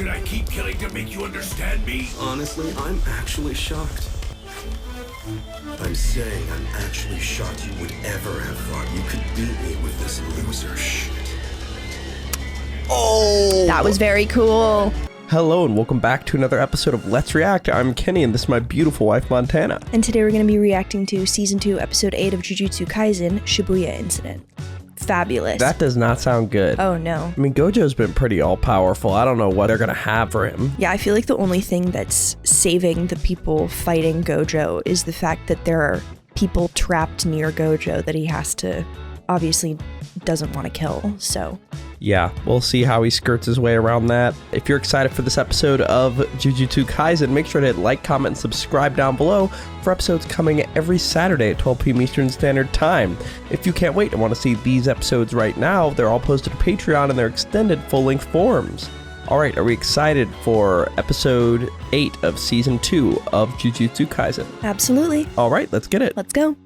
Should I keep killing to make you understand me? Honestly, I'm actually shocked. I'm saying I'm actually shocked you would ever have thought you could beat me with this loser shit. Oh! That was very cool. Hello and welcome back to another episode of Let's React. I'm Kenny and this is my beautiful wife, Montana. And today we're going to be reacting to Season 2, Episode 8 of Jujutsu Kaisen, Shibuya Incident. Fabulous. That does not sound good. Oh, no. I mean, Gojo's been pretty all-powerful. I don't know what they're going to have for him. Yeah, I feel like the only thing that's saving the people fighting Gojo is the fact that there are people trapped near Gojo that he has to, obviously doesn't want to kill, so... Yeah, we'll see how he skirts his way around that. If you're excited for this episode of Jujutsu Kaisen, make sure to hit like, comment, and subscribe down below for episodes coming every Saturday at 12 p.m. Eastern Standard Time. If you can't wait and want to see these episodes right now, they're all posted to Patreon in their extended full-length forms. Alright, are we excited for episode 8 of Season 2 of Jujutsu Kaisen? Absolutely. Alright, let's get it. Let's go.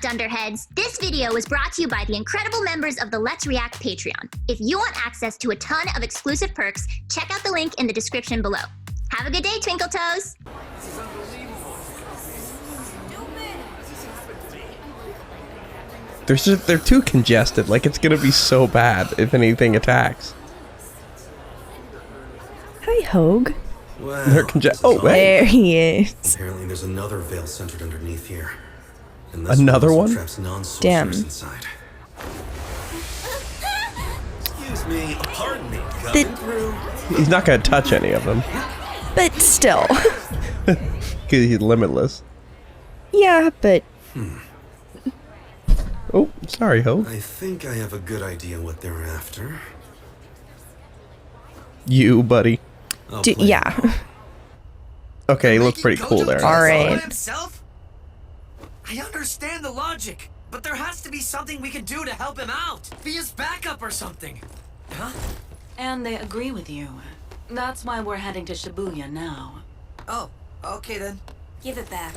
Dunderheads, this video was brought to you by the incredible members of the Let's React Patreon. If you want access to a ton of exclusive perks, check out the link in the description below. Have a good day, Twinkle Toes! They're too congested, like it's gonna be so bad if anything attacks. Hi, Hogue. Wow, They're oh, wait. There he is. Apparently there's another veil centered underneath here. And Another one? Traps Damn. inside. Excuse me, pardon me, coming through. He's not gonna touch any of them. But still. Because he's limitless. Yeah, but... Oh, sorry, Hope. I think I have a good idea what they're after. You, buddy. Yeah. Okay, he looks pretty cool there. Alright. I understand the logic, but there has to be something we can do to help him out. Be his backup or something. Huh? And they agree with you. That's why we're heading to Shibuya now. Oh, okay then. Give it back.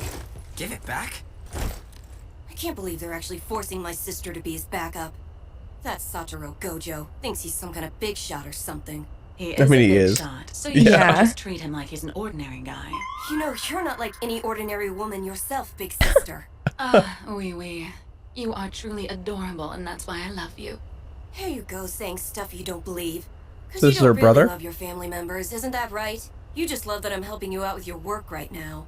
Give it back? I can't believe they're actually forcing my sister to be his backup. That Satoru Gojo thinks he's some kind of big shot or something. He is I mean, a he big is. shot, so you Yeah. can't just treat him like he's an ordinary guy. You know, you're not like any ordinary woman yourself, big sister. Oui. You are truly adorable, and that's why I love you. Here you go saying stuff you don't believe. Because This you is her don't really brother? love your family members, isn't that right? You just love that I'm helping you out with your work right now.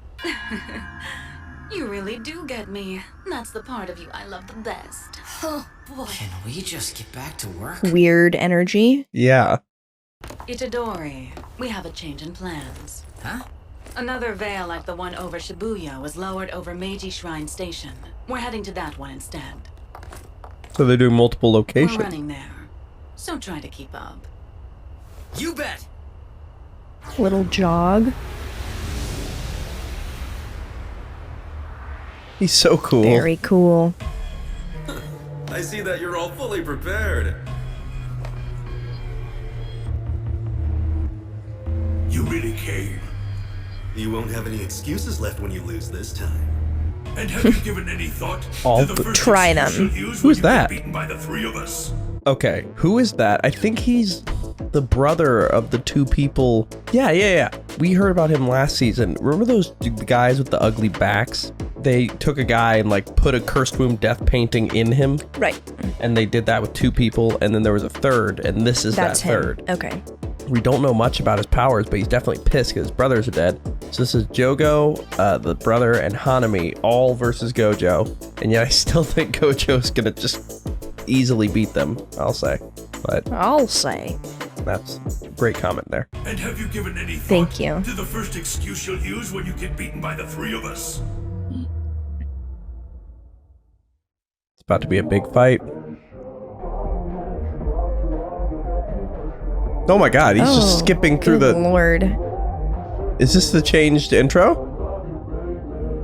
You really do get me. That's the part of you I love the best. Oh, boy. Can we just get back to work? Weird energy. Yeah. Itadori, we have a change in plans. Huh? Another veil like the one over Shibuya was lowered over Meiji Shrine Station. We're heading to that one instead. So they're doing multiple We're locations. running there, so try to keep up. You bet! Little jog. He's so cool. Very cool. I see that you're all fully prepared. You really came. You won't have any excuses left when you lose this time. And have you given any thought All to the the- first Try excuse them. you'll use Who's when you that? get beaten by the three of us? Okay, who is that? I think he's the brother of the two people. Yeah. We heard about him last season. Remember those guys with the ugly backs? They took a guy and like put a cursed womb death painting in him. Right. And they did that with two people, and then there was a third, and this is That's that him. third. Okay. We don't know much about his powers, but he's definitely pissed because his brothers are dead. So this is Jogo, the brother, and Hanami, all versus Gojo. And yet I still think Gojo's gonna just easily beat them, I'll say. But I'll say. that's a great comment there. And have you given any thought Thank you. to the first excuse you'll use when you get beaten by the three of us? It's about to be a big fight. Oh my god, he's just skipping through good the... Lord. Is this the changed intro?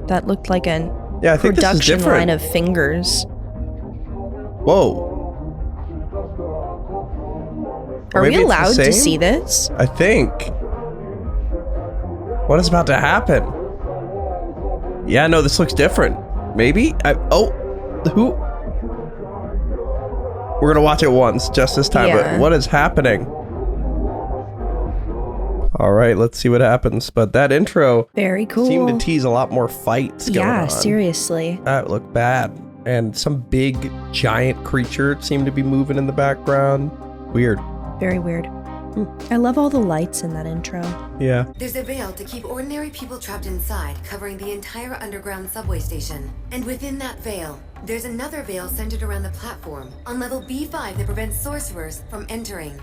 That looked like a Yeah, I think this is production different. line of fingers. Whoa. Are maybe we it's the allowed to same? see this? I think. What is about to happen? Yeah, no, this looks different. Maybe? Who? We're gonna watch it once, just this time, Yeah. but what is happening? All right, let's see what happens. But that intro Very cool. seemed to tease a lot more fights going on. Yeah, seriously. That looked bad. And some big, giant creature seemed to be moving in the background. Weird. Very weird. I love all the lights in that intro. Yeah. There's a veil to keep ordinary people trapped inside, covering the entire underground subway station. And within that veil, there's another veil centered around the platform on level B5 that prevents sorcerers from entering.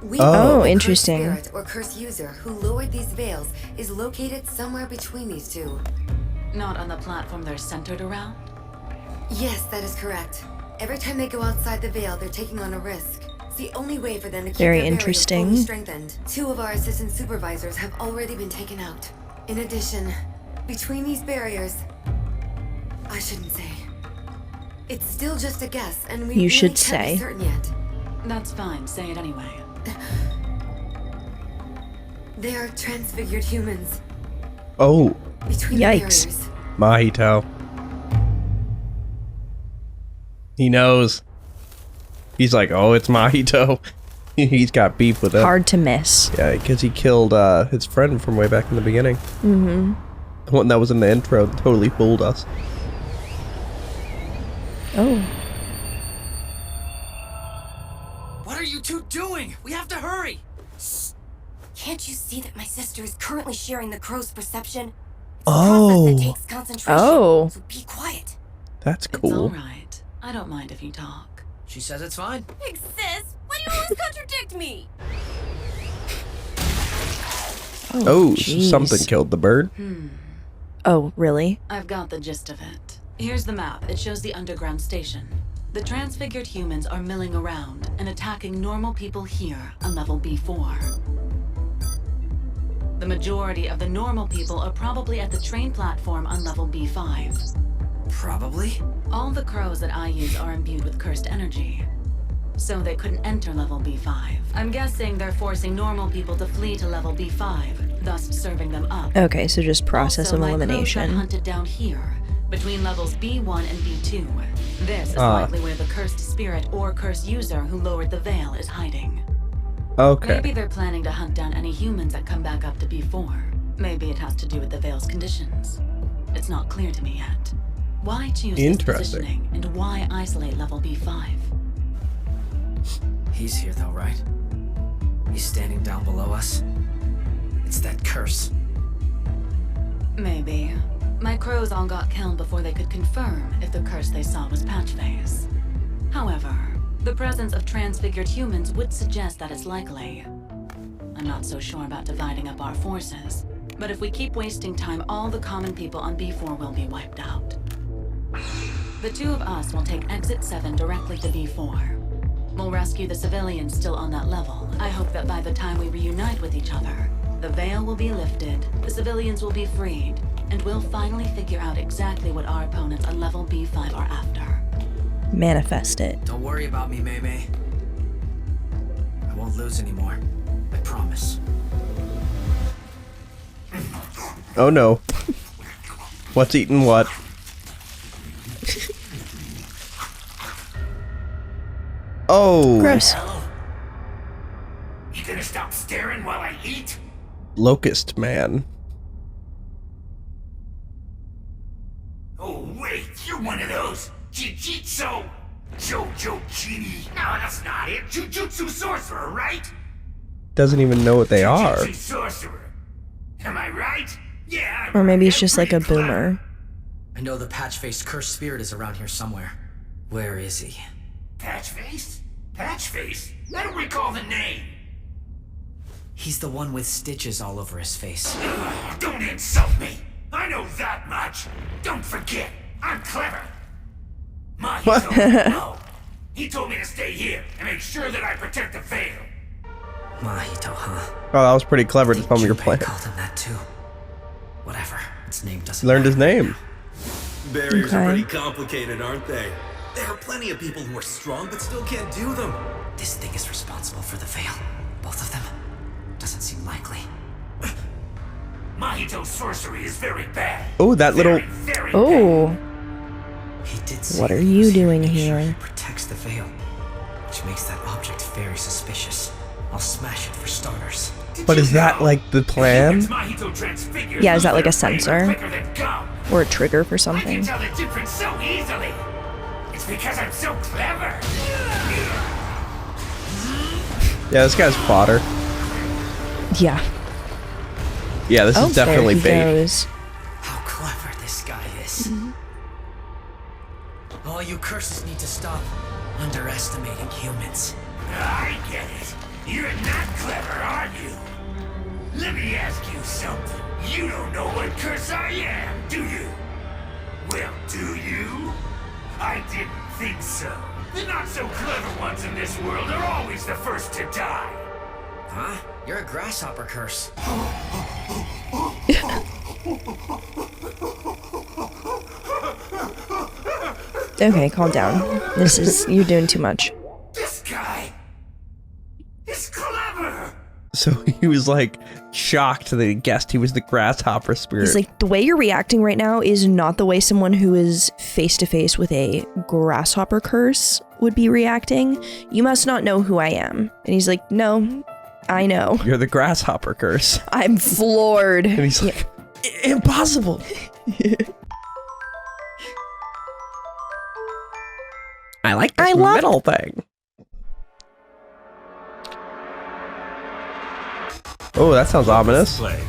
We Oh, the interesting. Cursed spirit or curse user who lowered these veils is located somewhere between these two. Not on the platform they're centered around? Yes, that is correct. Every time they go outside the veil, they're taking on a risk. It's the only way for them to keep Very their barrier interesting. fully strengthened. 2 of our assistant supervisors have already been taken out. In addition, between these barriers, I shouldn't say. It's still just a guess, and we You really should can't say. be certain yet. That's fine, say it anyway. They are transfigured humans. Oh, Between Yikes. the barriers. Mahito. He knows. He's like, oh, it's Mahito. He's got beef with it. Hard to miss. Yeah, because he killed his friend from way back in the beginning. Mm-hmm. The one that was in the intro that totally fooled us. Oh. What are you two doing? We have to hurry. Can't you see that my sister is currently sharing the crow's perception? It's a Oh. process that takes concentration. Oh. So be quiet. That's It's cool. alright. I don't mind if you talk. She says it's fine. Big sis, why do you always contradict me? Oh, jeez. something killed the bird. Oh, really? I've got the gist of it. Here's the map. It shows the underground station. The transfigured humans are milling around and attacking normal people here on level B4. The majority of the normal people are probably at the train platform on level B5. Probably. All the crows that I use are imbued with cursed energy, so they couldn't enter level B5. I'm guessing they're forcing normal people to flee to level B5, thus serving them up. Okay, so just process Also, of my crows got elimination. hunted down here, between levels B1 and B2. This is likely where the cursed spirit or cursed user who lowered the veil is hiding. Okay. Maybe they're planning to hunt down any humans that come back up to B4. Maybe it has to do with the veil's conditions. It's not clear to me yet. Why choose this Interesting. positioning, and why isolate level B5? He's here though, right? He's standing down below us. It's that curse. Maybe. My crows all got killed before they could confirm if the curse they saw was Patchface. However, the presence of transfigured humans would suggest that it's likely. I'm not so sure about dividing up our forces, but if we keep wasting time, all the common people on B4 will be wiped out. The 2 of us will take Exit 7 directly to B4. We'll rescue the civilians still on that level. I hope that by the time we reunite with each other, the veil will be lifted, the civilians will be freed, and we'll finally figure out exactly what our opponents on level B5 are after. Manifest it. Don't worry about me, Mei Mei. I won't lose anymore. I promise. Oh no. What's eating what? Oh. Gross. You gonna stop staring while I eat? Locust man. Oh wait, you're one of those Jujutsu Jojo Genie. No, that's not it. Jujutsu Sorcerer, right? Doesn't even know what they are. Jujutsu Sorcerer. Am I right? Yeah. Or maybe it's just like a pretty clever. boomer. I know the patch-faced cursed spirit is around here somewhere. Where is he? Patchface? Patchface? I don't recall the name. He's the one with stitches all over his face. Ugh, don't insult me. I know that much. Don't forget, I'm clever. Mahito, no. He told me to stay here and make sure that I protect the veil. Mahito, huh? Oh, that was pretty clever to tell me your Junpei plan. called him that too. Whatever. Its name doesn't Learned his matter. name. Barriers are Okay. pretty complicated, aren't they? There are plenty of people who are strong but still can't do them. This thing is responsible for the veil. Both of them? Doesn't seem likely. Mahito's sorcery is very bad. Oh, that little... Very Oh, He did say what are that he you was doing making sure here? he protects the veil, which makes that object very suspicious. I'll smash it for starters. But is that like the plan? Yeah, is that like a sensor? Quicker than gum. or a trigger for I can something. tell the difference so easily. It's because I'm so clever. Yeah, this guy's fodder. Yeah. Yeah, this Oh, is definitely there he bait. goes. How clever this guy is. All you curses need to stop underestimating humans. I get it. You're not clever, are you? Let me ask you something. You don't know what curse I am, do you? Well, do you? I didn't think so. The not so clever ones in this world are always the first to die. Huh? You're a grasshopper curse. Okay, calm down. You're doing too much. This guy is clever. So he was like shocked that he guessed he was the grasshopper spirit. He's like, the way you're reacting right now is not the way someone who is face to face with a grasshopper curse would be reacting. You must not know who I am. And he's like, no, I know. You're the grasshopper curse. I'm floored. And he's like, impossible. I like this metal thing. Oh, that sounds ominous. Plague.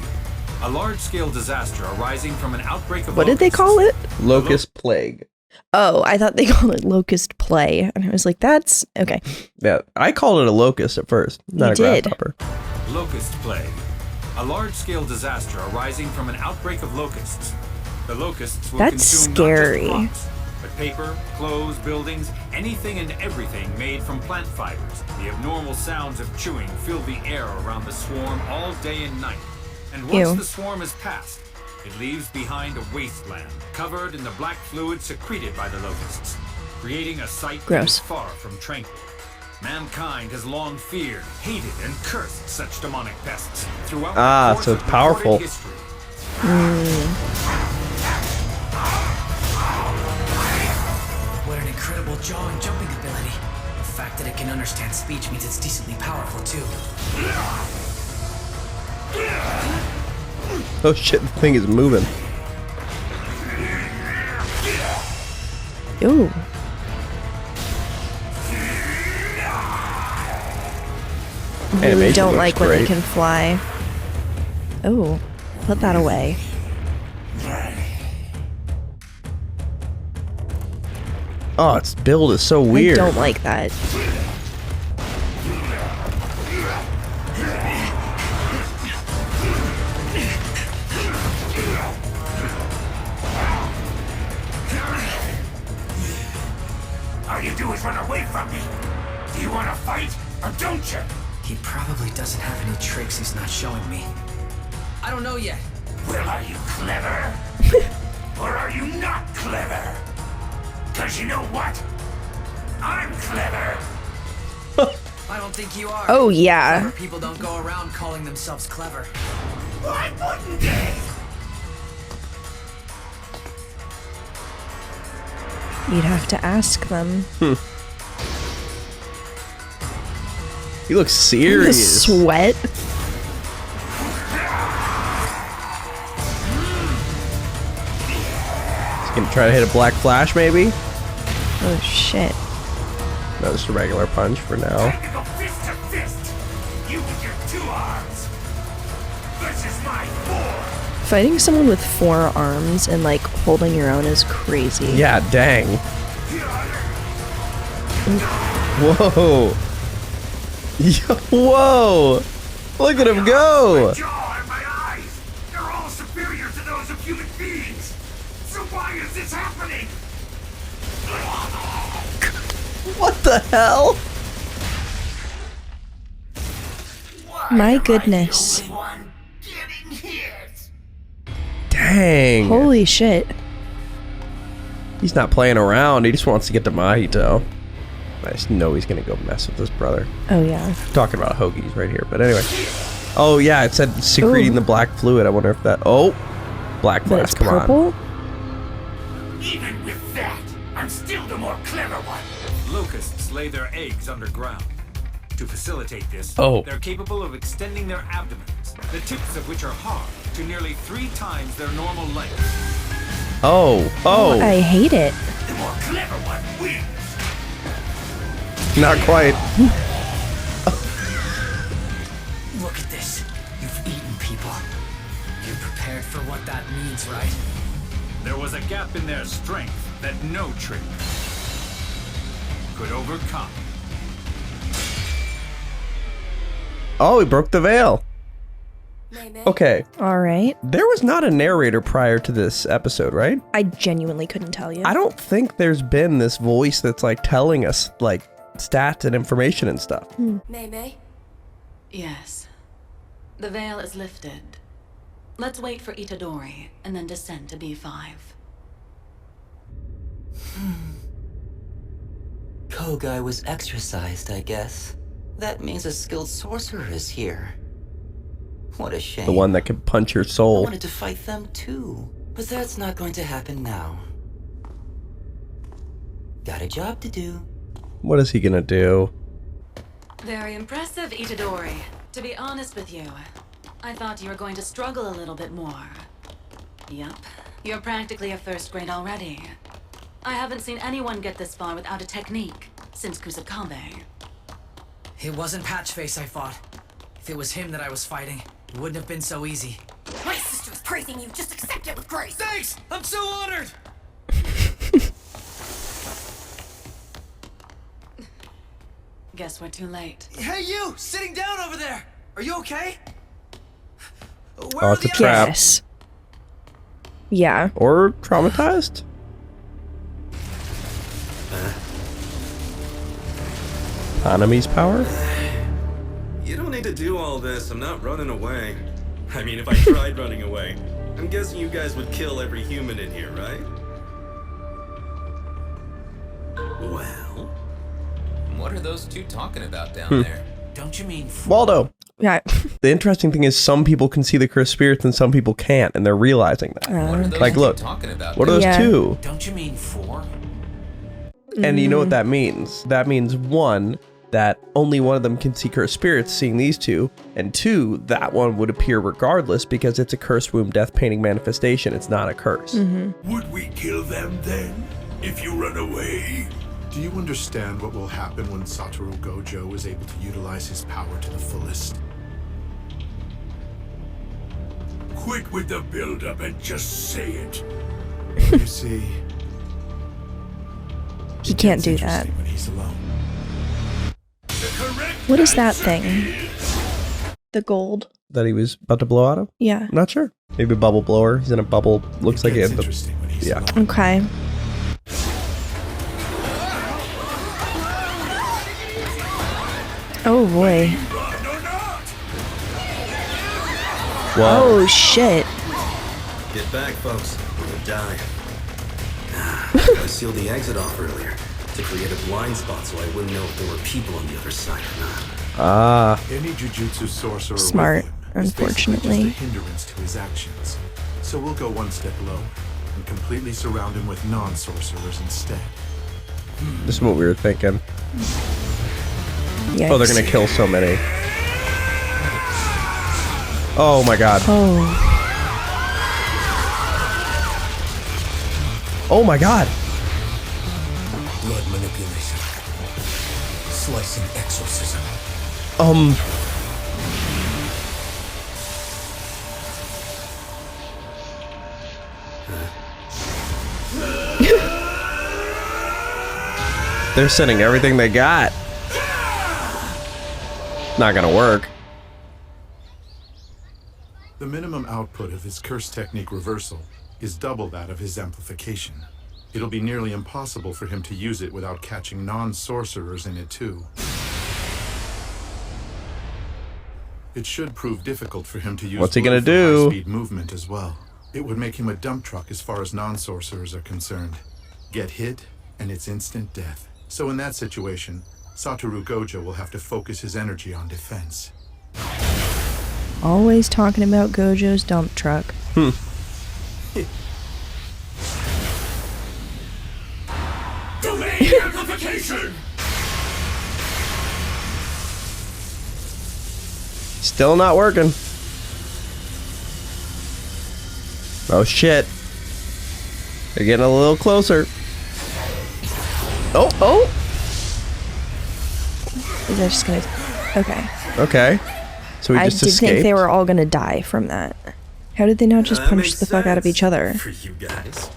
A large-scale disaster arising from an outbreak of What did they call it? Locust plague. Oh, I thought they called it locust play. And I was like, that's okay. Yeah, I called it a locust at first, not a grasshopper. Locust plague. A large-scale disaster arising from an outbreak of locusts. The locusts will That's consume scary. not just crops, but paper, clothes, buildings, anything and everything made from plant fibers. The abnormal sounds of chewing fill the air around the swarm all day and night. And once Ew. the swarm is past, it leaves behind a wasteland covered in the black fluid secreted by the locusts, creating a sight that Gross. is far from tranquil. Mankind has long feared, hated, and cursed such demonic pests throughout the course so of it's powerful. recorded history. What an incredible jaw and jumping ability. The fact that it can understand speech means it's decently powerful, too. Oh shit, the thing is moving. Ooh. Really Animation don't looks like when they great. can fly. Oh, put that away. Oh, its build is so I weird. don't like that. All you do is run away from me. Do you want to fight, or don't you? He probably doesn't have any tricks he's not showing me. I don't know yet. Well, are you clever? Or are you not clever? Because you know what? I'm clever. I don't think you are. Oh, yeah. Clever people don't go around calling themselves clever. Why wouldn't they? You'd have to ask them. He looks The serious. sweat. He's gonna try to hit a black flash, maybe? Oh shit. No, just a regular punch for now. Time to go fist to fist. You with your 2 arms. Versus my 4. Fighting someone with 4 arms and like holding your own is crazy. Yeah, dang. Whoa. Yo, whoa. Look at him go. My jaw and my eyes. They're all superior to those of human beings. So why is this happening? What the hell? Why My am I goodness. the only one getting hit? Dang. Holy shit. He's not playing around. He just wants to get to Mahito. I just know he's gonna go mess with his brother. Oh yeah. Talking about hoagies right here, but anyway. Oh yeah, it said secreting Ooh. the black fluid. I wonder if that. Oh, black But it's flash. Come on. purple? Even with that, I'm still the more clever one. Locusts lay their eggs underground. To facilitate this, Oh. they're capable of extending their abdomens, the tips of which are hard, to nearly 3 times their normal length. Oh, oh, I hate it. The more clever one wins. not quite. Look at this. You've eaten people. You're prepared for what that means, right? There was a gap in their strength that no trick could overcome. Oh, he broke the veil. Okay, All right. there was not a narrator prior to this episode, right? I genuinely couldn't tell you. I don't think there's been this voice that's like telling us like stats and information and stuff. May? Yes. The veil is lifted. Let's wait for Itadori and then descend to B5. Kogai was exorcised, I guess. That means a skilled sorcerer is here. What a shame. The one that can punch your I soul. wanted to fight them too, but that's not going to happen now. Got a job to do. What is he gonna do? Very impressive, Itadori. To be honest with you, I thought you were going to struggle a little bit more. Yup, you're practically a first grade already. I haven't seen anyone get this far without a technique since Kusakabe. It wasn't Patchface I fought. If it was him that I was fighting, it wouldn't have been so easy. My sister was praising you. Just accept it with grace. Thanks! I'm so honored! Guess we're too late. Hey, you! Sitting down over there! Are you okay? Where Oh, are it's a the trap. Yes. Yeah. Or traumatized? Hanami's power? You don't need to do all this. I'm not running away. I mean, if I tried running away, I'm guessing you guys would kill every human in here, right? Well, What are those two talking about down there? Don't you mean Waldo. Yeah. The interesting thing is some people can see the cursed spirits and some people can't, and they're realizing that. What are those Like, two look, talking about? what are those Yeah. two? Don't you mean 4? And you know what that means? That means one, that only one of them can see cursed spirits seeing these two, and two, that one would appear regardless because it's a cursed womb death painting manifestation. It's not a curse. Would we kill them then? If you run away? Do you understand what will happen when Satoru Gojo is able to utilize his power to the fullest? Quit with the build-up and just say it. You see, He can't do it's that. interesting when he's alone. The correct What is that answer thing? is- The gold. That he was about to blow out of? Yeah. Not sure. Maybe a bubble blower. He's in a bubble. Looks like he It's had the. interesting when he's Yeah. alone. Okay. Oh boy. Run or not? Whoa. Oh shit. get back, folks. We're gonna die. I sealed the exit off earlier to create a blind spot so I wouldn't know if there were people on the other side or not. Ah. Any jujutsu sorcerer Smart, with him is basically unfortunately. just a hindrance to his actions. So we'll go one step lower and completely surround him with non-sorcerers instead. This is what we were thinking. Yikes. Oh, they're gonna kill so many. Oh my god. Oh. Oh my god. Blood manipulation. Slicing exorcism. They're sending everything they got. Not gonna work. The minimum output of his curse technique reversal is double that of his amplification. It'll be nearly impossible for him to use it without catching non-sorcerers in it too. It should prove difficult for him to use What's he gonna blood for do? high-speed movement as well. It would make him a dump truck as far as non-sorcerers are concerned. Get hit, and it's instant death. So in that situation, Satoru Gojo will have to focus his energy on defense. Always talking about Gojo's dump truck. Domain amplification! Still not working. Oh shit. They're getting a little closer. Oh. Is that just gonna... Okay. Okay. So we just I did escaped. think they were all gonna die from that. How did they not just That punch makes the fuck out of sense each other? For you guys.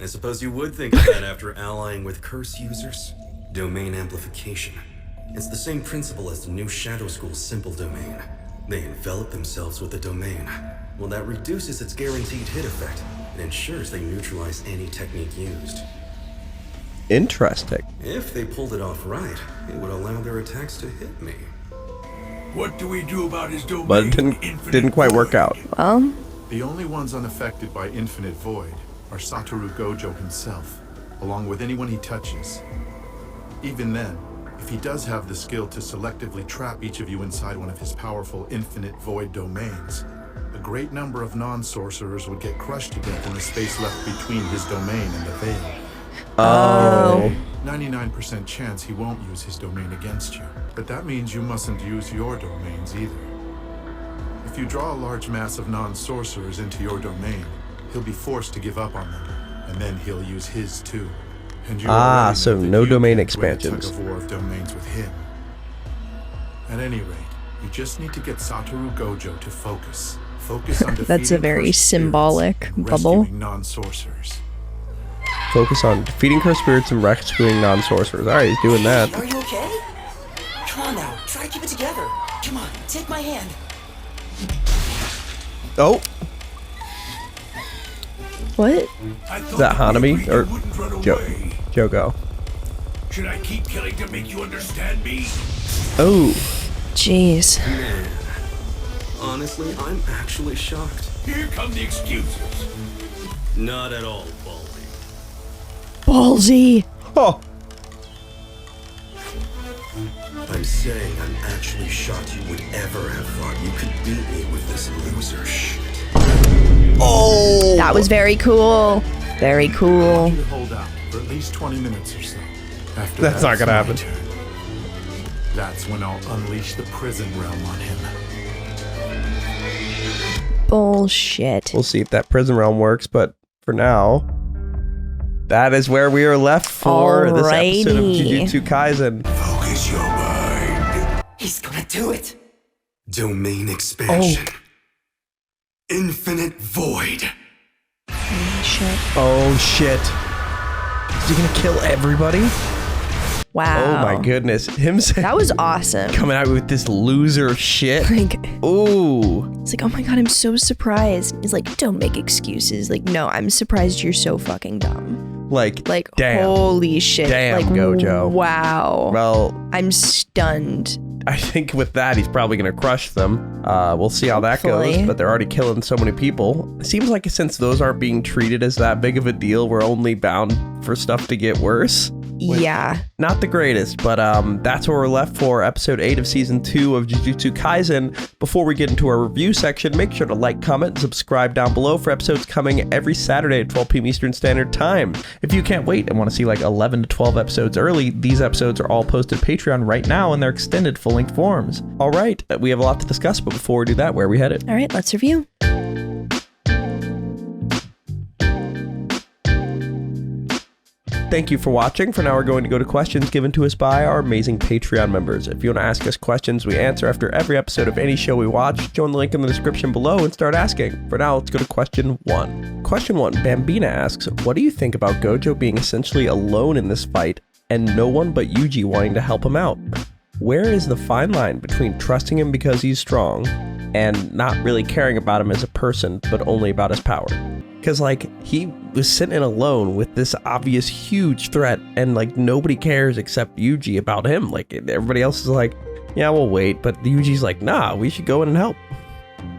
I suppose you would think of that after allying with curse users. Domain amplification. It's the same principle as the new Shadow School's simple domain. They envelop themselves with the domain. Well, that reduces its guaranteed hit effect and ensures they neutralize any technique used. Interesting. If they pulled it off right, it would allow their attacks to hit me. What do we do about his domain? But it didn't quite work out. Well, The only ones unaffected by Infinite Void are Satoru Gojo himself, along with anyone he touches. Even then, if he does have the skill to selectively trap each of you inside one of his powerful Infinite Void domains, a great number of non-sorcerers would get crushed to death in the space left between his domain and the Veil. Oh. 99% chance he won't use his domain against you, but that means you mustn't use your domains either. If you draw a large mass of non-sorcerers into your domain, he'll be forced to give up on them, and then he'll use his too. And you already know so that no you domain can't win a expansions. tug-of-war of domains with him. At any rate, you just need to get Satoru Gojo to focus. Focus on that's a defeating very cursed symbolic spirits and bubble. rescuing non-sorcerers. Focus on defeating cursed spirits and rescuing non-sorcerers. Alright, he's doing that. Are you okay? Come on now, try to keep it together. Come on, take my hand. Oh. what? Is that Hanami? Or Jogo? Should I keep killing to make you understand me? Oh. Jeez. Man, honestly, I'm actually shocked. Here come the excuses. Not at all, Baldy. Ballsy. Oh. I'm saying I'm actually shocked you would ever have thought you could beat me with this loser shit. Oh. That was very cool. Very I cool. want you to hold out for at least 20 minutes or so. After That's that, not gonna it's my happen. turn. That's when I'll unleash the prison realm on him. Bullshit. We'll see if that prison realm works, but for now, that is where we are left for this episode of Alrighty. Jujutsu Kaisen. Focus your mind. He's gonna do it. Domain expansion. Infinite Void. Shit. Oh shit. Is he gonna kill everybody? Wow. Oh my goodness. Him saying That was awesome. coming out with this loser shit. Like, Ooh. it's like, oh my god, I'm so surprised. He's like, don't make excuses. Like, no, I'm surprised you're so fucking dumb. Like damn. Holy shit. Damn, like, Gojo. Wow. Well, I'm stunned. I think with that, he's probably going to crush them. We'll see how that Hopefully. goes, but they're already killing so many people. It seems like since those aren't being treated as that big of a deal, we're only bound for stuff to get worse. Yeah. Not the greatest, but that's where we're left for episode 8 of season 2 of Jujutsu Kaisen. Before we get into our review section, make sure to like, comment, and subscribe down below for episodes coming every Saturday at 12 p.m. Eastern Standard Time. If you can't wait and want to see like 11 to 12 episodes early, these episodes are all posted Patreon right now in their extended full-length forms. All right, we have a lot to discuss, but before we do that, where are we headed? All right, let's review. Thank you for watching. For now, we're going to go to questions given to us by our amazing Patreon members. If you want to ask us questions we answer after every episode of any show we watch, join the link in the description below and start asking. For now, let's go to question 1. Question 1, Bambina asks, what do you think about Gojo being essentially alone in this fight and no one but Yuji wanting to help him out? Where is the fine line between trusting him because he's strong and not really caring about him as a person, but only about his power? Because, like, he was sitting alone with this obvious huge threat, and, like, nobody cares except Yuji about him. Like, everybody else is like, yeah, we'll wait. But Yuji's like, nah, we should go in and help.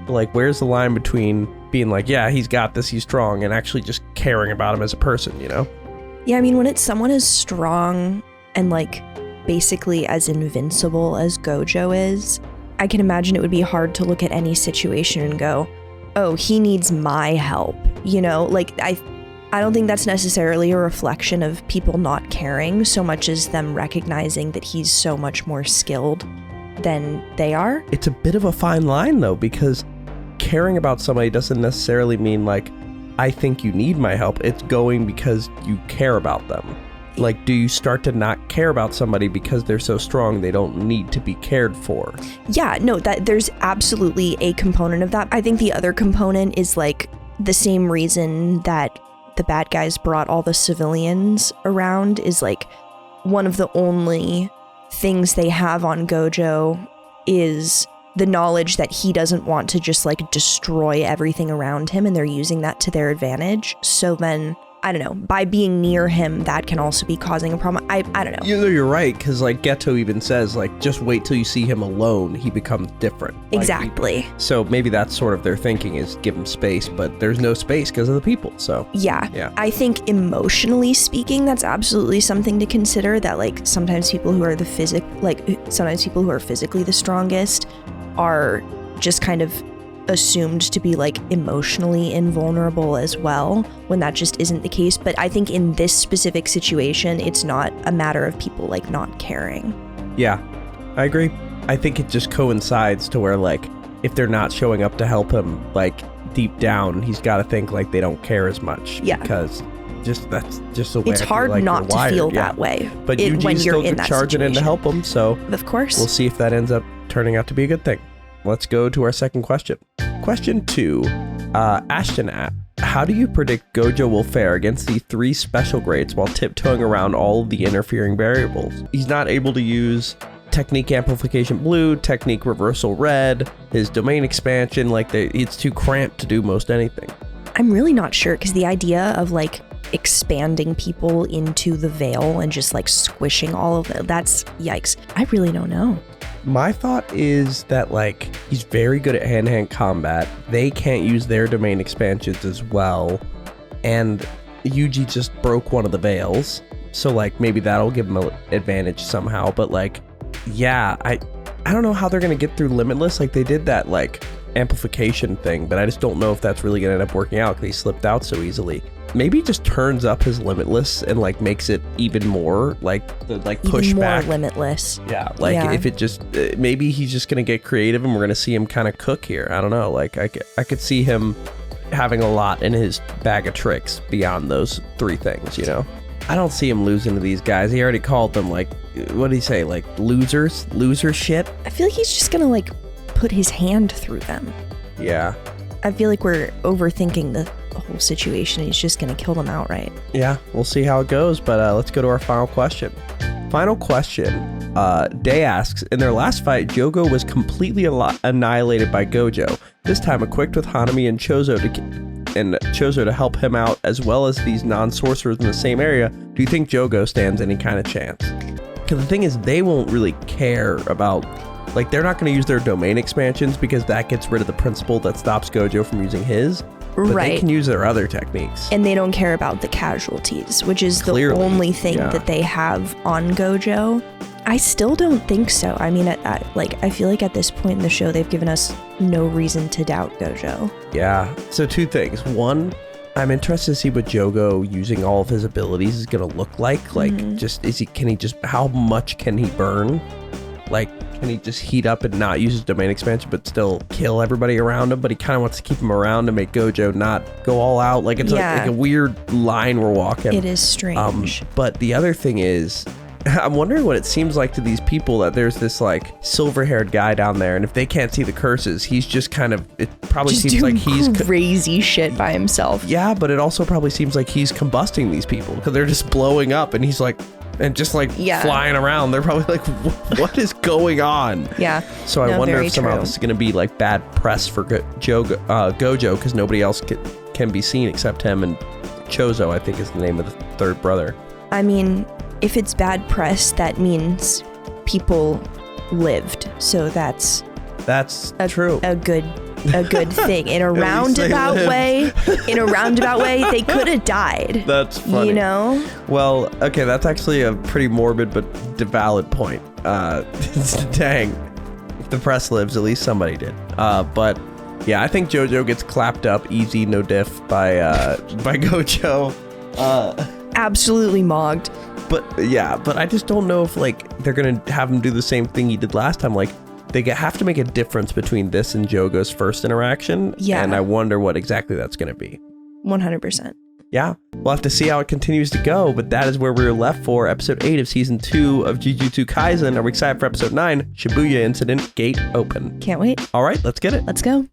Like, where's the line between being like, yeah, he's got this, he's strong, and actually just caring about him as a person, you know? Yeah, I mean, when it's someone as strong and, like, basically as invincible as Gojo is, I can imagine it would be hard to look at any situation and go, oh, he needs my help. You know, like I don't think that's necessarily a reflection of people not caring so much as them recognizing that he's so much more skilled than they are. It's a bit of a fine line though, because caring about somebody doesn't necessarily mean like, I think you need my help. It's going because you care about them. Like, do you start to not care about somebody because they're so strong they don't need to be cared for? Yeah, no, that there's absolutely a component of that. I think the other component is like the same reason that the bad guys brought all the civilians around is like one of the only things they have on Gojo is the knowledge that he doesn't want to just like destroy everything around him, and they're using that to their advantage. So then, I don't know, by being near him, that can also be causing a problem. I don't know. You know, you're right, because like Geto even says, like, just wait till you see him alone, he becomes different. Exactly. So maybe that's sort of their thinking is give him space, but there's no space because of the people, so. Yeah. I think emotionally speaking, that's absolutely something to consider, that like sometimes people who are sometimes people who are physically the strongest are just kind of assumed to be like emotionally invulnerable as well, when that just isn't the case. But I think in this specific situation, it's not a matter of people like not caring. Yeah, I agree. I think it just coincides to where like if they're not showing up to help him, like deep down he's got to think like they don't care as much. Yeah, because that's just the way it's hard like not to feel that way. But Yuji's still charging in to help him, so of course we'll see if that ends up turning out to be a good thing. Let's go to our second question. Question 2, Ashton asked, how do you predict Gojo will fare against the 3 special grades while tiptoeing around all of the interfering variables? He's not able to use technique amplification blue, technique reversal red, his domain expansion, like it's too cramped to do most anything. I'm really not sure, because the idea of like expanding people into the veil and just like squishing all of it, that's yikes. I really don't know. My thought is that like he's very good at hand-to-hand combat. They can't use their domain expansions as well, and Yuji just broke one of the veils, so like maybe that'll give him an advantage somehow. But like, yeah, I don't know how they're gonna get through Limitless. Like they did that like amplification thing, but I just don't know if that's really gonna end up working out because he slipped out so easily. Maybe he just turns up his Limitless and like makes it even more like push even more back. Limitless. Yeah, like if it just maybe he's just gonna get creative and we're gonna see him kind of cook here. I don't know. Like I could see him having a lot in his bag of tricks beyond those 3 things. You know, I don't see him losing to these guys. He already called them like, what did he say? Like loser shit. I feel like he's just gonna like put his hand through them. Yeah. I feel like we're overthinking the whole situation. He's just gonna kill them outright. Yeah, we'll see how it goes, but let's go to our final question. Final question. Day asks, in their last fight, Jogo was completely annihilated by Gojo, this time equipped with Hanami and Choso to help him out, as well as these non-sorcerers in the same area. Do you think Jogo stands any kind of chance? Because the thing is, they won't really care about, like, they're not going to use their domain expansions because that gets rid of the principle that stops Gojo from using his. But they can use their other techniques. And they don't care about the casualties, which is the only thing that they have on Gojo. I still don't think so. I mean, I feel like at this point in the show, they've given us no reason to doubt Gojo. Yeah. So 2 things. 1, I'm interested to see what Jogo using all of his abilities is going to look like. Like, how much can he burn? Like, can he just heat up and not use his domain expansion but still kill everybody around him? But he kind of wants to keep him around to make Gojo not go all out. Like, it's like a weird line we're walking. It is strange. But the other thing is, I'm wondering what it seems like to these people that there's this like silver-haired guy down there, and if they can't see the curses, he's just kind of, it probably just seems like he's crazy shit by himself. Yeah, but it also probably seems like he's combusting these people because they're just blowing up, and he's like, and just like flying around. They're probably like, what is going on? Yeah. So I wonder if somehow this is going to be like bad press for Gojo because nobody else can be seen except him, and Choso, I think, is the name of the 3rd brother. I mean, if it's bad press, that means people lived. So that's true. A good thing. In a roundabout way, they could have died. That's funny. You know? Well, okay, that's actually a pretty morbid but valid point. Dang. If the press lives, at least somebody did. But yeah, I think Jojo gets clapped up easy, no diff by Gojo. Absolutely mogged. But I just don't know if like they're gonna have him do the same thing he did last time. Like they have to make a difference between this and Jogo's first interaction. Yeah. And I wonder what exactly that's gonna be. 100%. Yeah, we'll have to see how it continues to go, but that is where we're left for episode 8 of season 2 of Jujutsu Kaisen. Are we excited for episode 9? Shibuya Incident, Gate Open. Can't wait. All right, let's get it. Let's go.